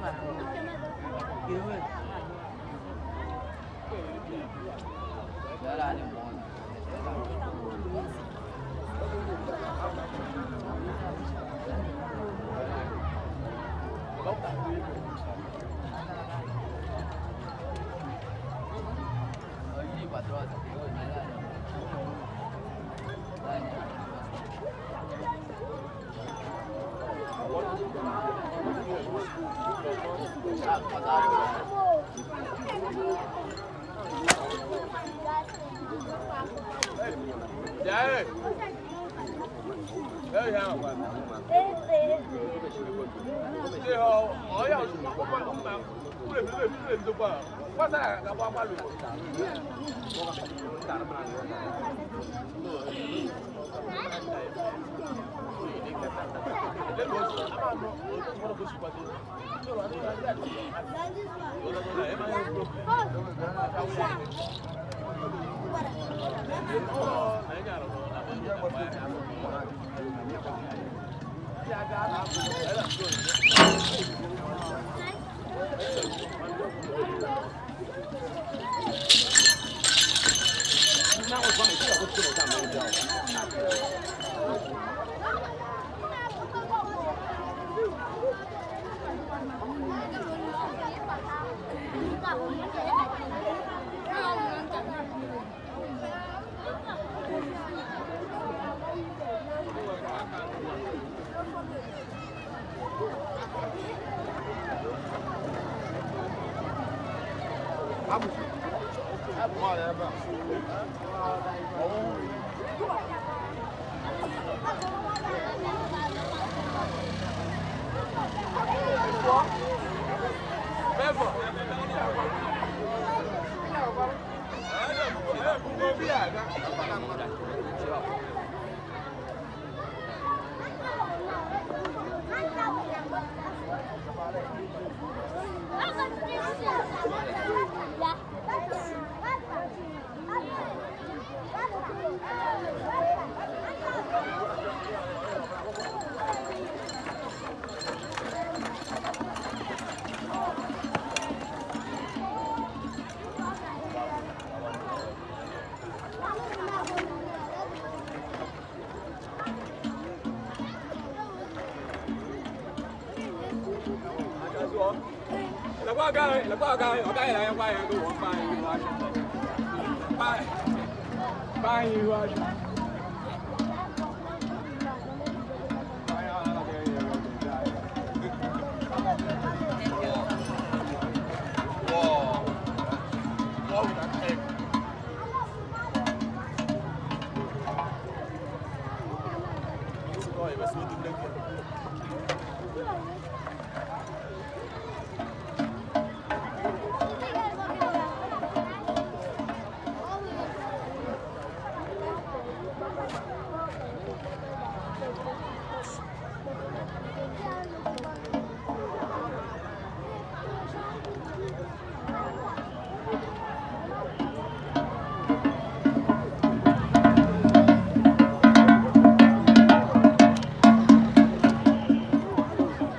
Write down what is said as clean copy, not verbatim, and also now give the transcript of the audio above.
mà cứu rồi đó là điểm một Đây. Đây sao?最后我要不能做吧？我才个爸爸路。那我帮你这个吃我干没掉。là qua cây ở đây là em quay tôi muốn bay qua Rồi, và xuống đứng